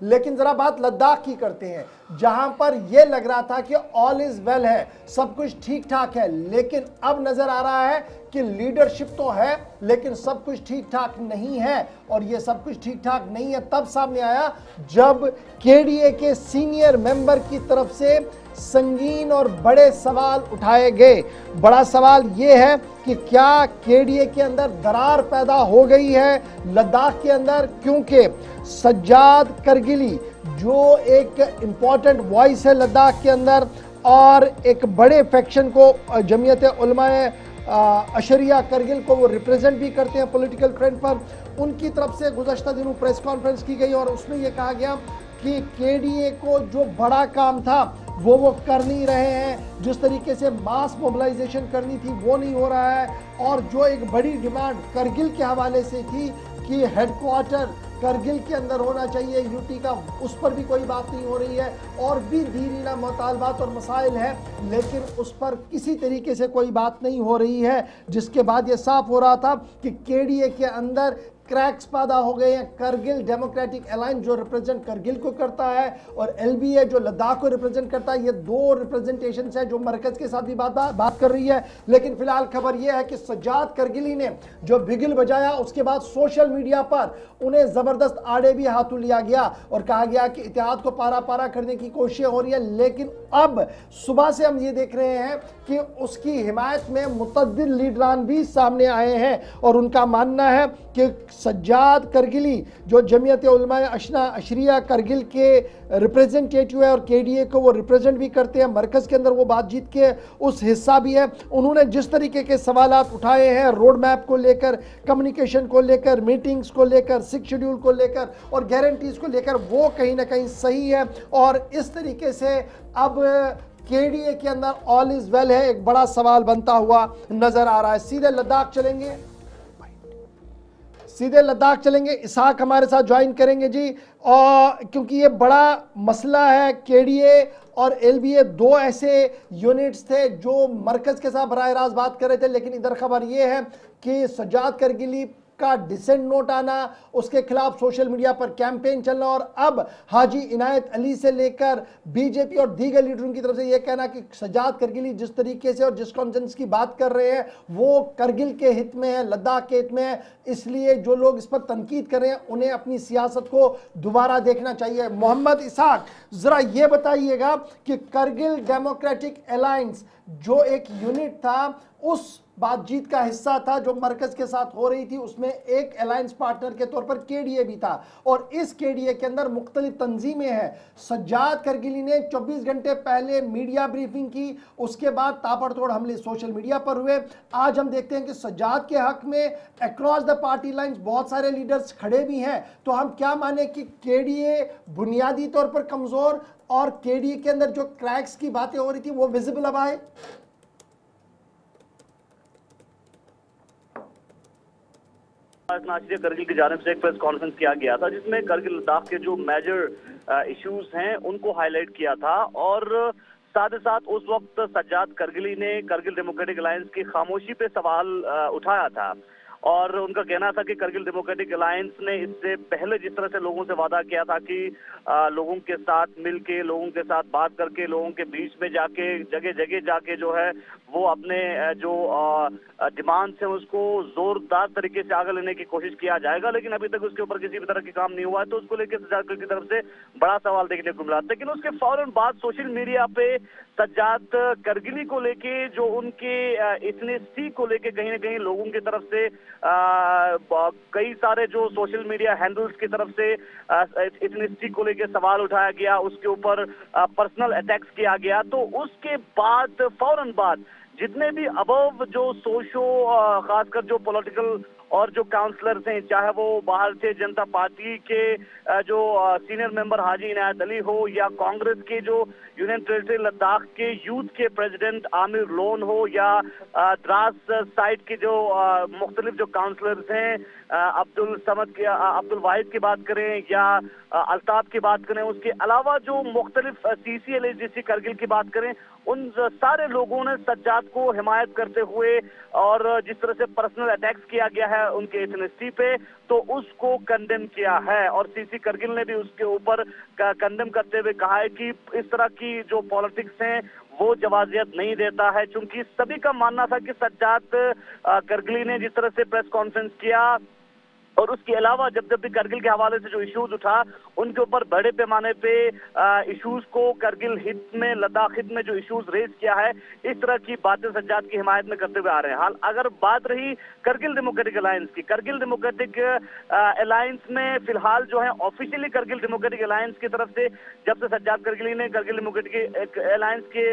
लेकिन जरा बात लद्दाख की करते हैं, जहां पर यह लग रहा था कि ऑल इज वेल है, सब कुछ ठीक ठाक है, लेकिन अब नजर आ रहा है कि लीडरशिप तो है लेकिन सब कुछ ठीक ठाक नहीं है। और ये सब कुछ ठीक ठाक नहीं है तब सामने आया जब केडीए के सीनियर मेंबर की तरफ से संगीन और बड़े सवाल उठाए गए। बड़ा सवाल यह है कि क्या केडीए के अंदर दरार पैदा हो गई है लद्दाख के अंदर, क्योंकि सज्जाद करगिली जो एक इंपॉर्टेंट वॉइस है लद्दाख के अंदर और एक बड़े फैक्शन को जमीयत उलमाए अशरिया करगिल को वो रिप्रेजेंट भी करते हैं पॉलिटिकल फ्रंट पर, उनकी तरफ से गुज़श्ता दिनों प्रेस कॉन्फ्रेंस की गई और उसमें ये कहा गया कि केडीए को जो बड़ा काम था वो कर नहीं रहे हैं, जिस तरीके से मास मोबिलाइजेशन करनी थी वो नहीं हो रहा है, और जो एक बड़ी डिमांड करगिल के हवाले से थी कि हेडक्वार्टर करगिल के अंदर होना चाहिए यूटी का, उस पर भी कोई बात नहीं हो रही है। और भी दीरीना मुतालबात और मसाइल हैं लेकिन उस पर किसी तरीके से कोई बात नहीं हो रही है, जिसके बाद ये साफ हो रहा था कि केडीए के अंदर क्रैक्स पैदा हो गए हैं। करगिल डेमोक्रेटिक अलायंस जो रिप्रेजेंट करगिल को करता है और एलबीए जो लद्दाख को रिप्रेजेंट करता है, ये दो रिप्रेजेंटेशन है जो मरकज के साथ भी बात कर रही है। लेकिन फिलहाल खबर यह है कि सज्जाद करगिली ने जो बिगिल बजाया उसके बाद सोशल मीडिया पर उन्हें जबरदस्त आड़े भी हाथों लिया गया और कहा गया कि इत्तेहाद को पारा पारा करने की कोशिश हो रही है। लेकिन अब सुबह से हम ये देख रहे हैं कि उसकी हिमायत में मुतअद्दिद लीडरान भी सामने आए हैं और उनका मानना है कि सज्जाद करगिली जो जमीयत उलमाए अशरिया करगिल के रिप्रेजेंटेटिव है और केडीए को वो रिप्रेजेंट भी करते हैं, मरकज़ के अंदर वो बातचीत के उस हिस्सा भी है। उन्होंने जिस तरीके के सवालात उठाए हैं रोड मैप को लेकर, कम्युनिकेशन को लेकर, मीटिंग्स को लेकर, 6 शेड्यूल को लेकर और गारंटीज को लेकर, वो कहीं ना कहीं सही है। और इस तरीके से अब केडीए के अंदर ऑल इज वेल है, एक बड़ा सवाल बनता हुआ नजर आ रहा है। सीधे लद्दाख चलेंगे, इसहाक हमारे साथ ज्वाइन करेंगे जी, और क्योंकि ये बड़ा मसला है। केडीए और एलबीए दो ऐसे यूनिट्स थे जो मरकज के साथ बराह रास्त बात कर रहे थे, लेकिन इधर खबर ये है कि सज्जाद करगिली का डिसेंट नोट आना, उसके खिलाफ सोशल मीडिया पर कैंपेन चलना और अब हाजी इनायत अली से लेकर बीजेपी और दीगर लीडरों की तरफ से यह कहना कि सज्जाद करगिली जिस तरीके से और जिस कॉन्सेंस की बात कर रहे हैं वो करगिल के हित में है, लद्दाख के हित में है, इसलिए जो लोग इस पर तनकीद कर रहे हैं उन्हें अपनी सियासत को दोबारा देखना चाहिए। मोहम्मद इसहाक, जरा ये बताइएगा कि करगिल डेमोक्रेटिक अलायंस जो एक यूनिट था उस बातचीत का हिस्सा था जो मरकज के साथ हो रही थी, उसमें एक अलायंस पार्टनर के तौर पर केडीए भी था और इस केडीए के अंदर मुख्तलिफ तंजीमें हैं। सज्जाद करगिली ने 24 घंटे पहले मीडिया ब्रीफिंग की, उसके बाद ताबड़तोड़ हमले सोशल मीडिया पर हुए। आज हम देखते हैं कि सज्जाद के हक में अक्रॉस द पार्टी लाइंस बहुत सारे लीडर्स खड़े भी हैं। तो हम क्या माने कि केडीए बुनियादी तौर पर कमजोर और केडीए के अंदर जो क्रैक्स की बातें हो रही थी वो विजिबल अब आए? करगिल की जानिब से एक प्रेस कॉन्फ्रेंस किया गया था जिसमें करगिल लद्दाख के जो मेजर इश्यूज हैं उनको हाईलाइट किया था और साथ ही साथ उस वक्त सज्जाद करगिली ने करगिल डेमोक्रेटिक अलायंस की खामोशी पे सवाल उठाया था और उनका कहना था कि करगिल डेमोक्रेटिक अलायंस ने इससे पहले जिस तरह से लोगों से वादा किया था कि लोगों के साथ मिलके, लोगों के साथ बात करके, लोगों के बीच में जाके, जगह जगह जाके जो है वो अपने जो डिमांड्स हैं उसको जोरदार तरीके से आगे लेने की कोशिश किया जाएगा, लेकिन अभी तक उसके ऊपर किसी भी तरह की काम नहीं हुआ है। तो उसको लेकर सज्जाद की तरफ से बड़ा सवाल देखने को मिला। लेकिन उसके फौरन बाद सोशल मीडिया पे सज्जाद करगिली को लेके जो उनके इथनिसिटी को लेके कहीं ना कहीं लोगों की तरफ से कई सारे जो सोशल मीडिया हैंडल्स की तरफ से इथनिसिटी को लेके सवाल उठाया गया, उसके ऊपर पर्सनल अटैक्स किया गया। तो उसके बाद फौरन बाद जितने भी अबव जो खासकर जो पॉलिटिकल और जो काउंसलर्स हैं, चाहे वो भारतीय जनता पार्टी के जो सीनियर मेंबर हाजी इनायत अली हो या कांग्रेस के जो यूनियन टेरिटरी लद्दाख के यूथ के प्रेसिडेंट आमिर लोन हो या द्रास साइड के जो मुख्तलिफ जो काउंसलर्स हैं अब्दुल समद की, अब्दुल वाहिद की बात करें या अल्ताफ की बात करें, उसके अलावा जो मुख्तलिफ CCLSDC करगिल की बात करें, उन सारे लोगों ने सज्जाद को हिमायत करते हुए और जिस तरह से पर्सनल अटैक्स किया गया है उनके एथनिसिटी पे, तो उसको कंडेम किया है। और CC करगिल ने भी उसके ऊपर कंडेम करते हुए कहा है कि इस तरह की जो पॉलिटिक्स हैं वो जवाजियत नहीं देता है, क्योंकि सभी का मानना था कि सज्जाद करगिली ने जिस तरह से प्रेस कॉन्फ्रेंस किया और उसके अलावा जब जब भी करगिल के हवाले से जो इश्यूज उठा, उनके ऊपर बड़े पैमाने पे इश्यूज को करगिल हित में, लद्दाख हित में जो इश्यूज रेज किया है, इस तरह की बातें सज्जाद की हिमायत में करते हुए आ रहे हैं। हाल अगर बात रही करगिल डेमोक्रेटिक अलायंस की, करगिल डेमोक्रेटिक अलायंस में फिलहाल जो है ऑफिशियली करगिल डेमोक्रेटिक अलायंस की तरफ से जब से सज्जाद करगिली ने करगिल डेमोक्रेटिक अलायंस के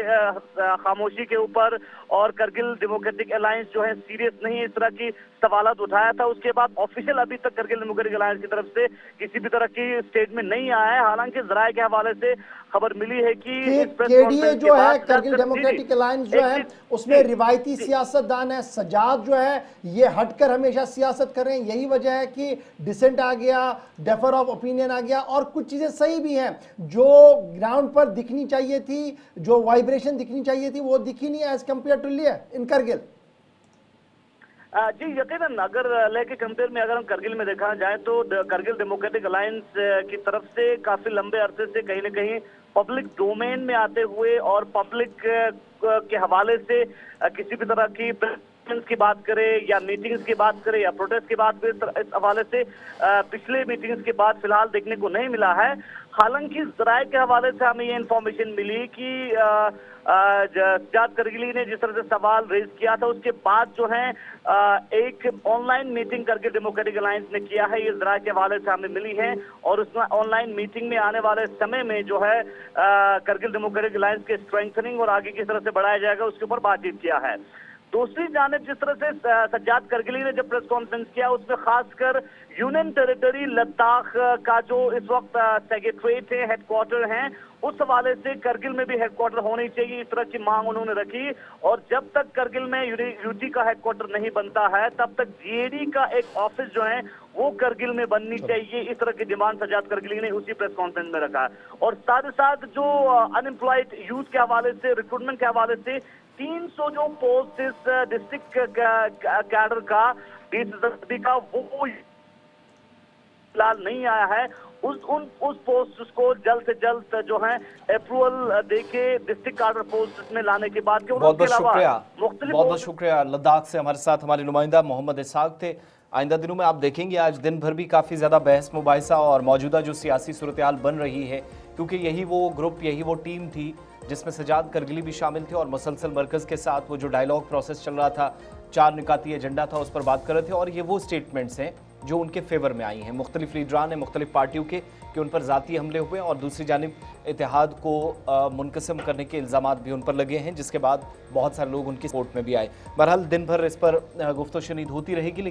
खामोशी के ऊपर और करगिल डेमोक्रेटिक अलायंस जो है सीरियस नहीं है, इस तरह की सवालात उठाया था, उसके बाद ऑफिशियल अभी तक करगिल डेमोक्रेटिक अलायंस की तरफ से किसी भी तरह की स्टेटमेंट नहीं आया है। हालांकि जराये के हवाले से खबर मिली है कि KDA जो है, करगिल डेमोक्रेटिक अलायंस जो है, उसमें रिवायती सियासतदान है, सज्जाद जो है ये हटकर हमेशा सियासत कर रहे हैं, यही वजह है कि डिसेंट आ गया, डेफर ऑफ ओपिनियन आ गया, और कुछ चीजें सही भी हैं जो ग्राउंड पर दिखनी चाहिए थी, जो वाइब्रेशन दिखनी चाहिए थी, वो दिखी नहीं एज कंपेयर टू इन करगिल। जी यकीनन, अगर लेके कंपेयर में अगर हम करगिल में देखा जाए तो करगिल डेमोक्रेटिक अलायंस की तरफ से काफी लंबे अरसे से कहीं न कहीं पब्लिक डोमेन में आते हुए और पब्लिक के हवाले से किसी भी तरह की की बात करें या मीटिंग्स की बात करें या प्रोटेस्ट की बात करें, इस हवाले से पिछले मीटिंग्स के बाद फिलहाल देखने को नहीं मिला है। हालांकि जराये के हवाले से हमें ये इन्फॉर्मेशन मिली कि सज्जाद करगिली ने जिस तरह से सवाल रेज किया था, उसके बाद जो है एक online meeting Kargil democratic alliance ने किया है, ये जराये के हवाले से हमें मिली है। और उस ऑनलाइन मीटिंग में आने वाले समय में जो है करगिल डेमोक्रेटिक अलायंस के स्ट्रेंथनिंग और आगे किस तरह से बढ़ाया जाएगा उसके ऊपर बातचीत किया है। दूसरी जानिब जिस तरह से सज्जाद करगिली ने जब प्रेस कॉन्फ्रेंस किया, उसमें खासकर यूनियन टेरिटरी लद्दाख का जो इस वक्त सेक्रेटरीट है, हेडक्वार्टर हैं, उस हवाले से करगिल में भी हेडक्वार्टर होनी चाहिए, इस तरह की मांग उन्होंने रखी। और जब तक करगिल में यूटी का हेडक्वार्टर नहीं बनता है, तब तक GAD का एक ऑफिस जो है वो करगिल में बननी चाहिए, इस तरह की डिमांड सज्जाद करगिली ने उसी प्रेस कॉन्फ्रेंस में रखा। और साथ ही साथ जो अनएम्प्लॉयड यूथ के हवाले से, रिक्रूटमेंट के हवाले से 300 जो पोस्ट इस डिस्ट्रिक्ट कैडर का का वो फिलहाल नहीं आया है, उस पोस्ट को जल्द से जल्द जो है अप्रूवल देके डिस्ट्रिक्ट कार्डर पोस्ट में लाने की बात की। बहुत बहुत शुक्रिया। लद्दाख से हमारे साथ हमारे नुमाइंदा मोहम्मद इसाक थे। आइंदा दिनों में आप देखेंगे आज दिन भर भी काफ़ी ज़्यादा बहस मुबाहिसा और मौजूदा जो सियासी सूरत-ए-हाल बन रही है, क्योंकि यही वो ग्रुप, यही वो टीम थी जिसमें सज्जाद करगिली भी शामिल थे और मुसलसल मरकज़ के साथ वो जो डायलॉग प्रोसेस चल रहा था, 4 निकाती एजेंडा था, उस पर बात कर रहे थे। और ये वो स्टेटमेंट्स हैं जो उनके फेवर में आई हैं मुख्तलिफ लीडरान ने, मुख्तलिफ पार्टियों के, कि उन पर ज़ाती हमले हुए और दूसरी जानिब इत्तेहाद को मुनक़सिम करने के इल्ज़ामात भी उन पर लगे हैं, जिसके बाद बहुत सारे लोग उनकी सपोर्ट में भी आए। बहरहाल दिन भर इस पर गुफ्तगू शुनीद होती रहेगी।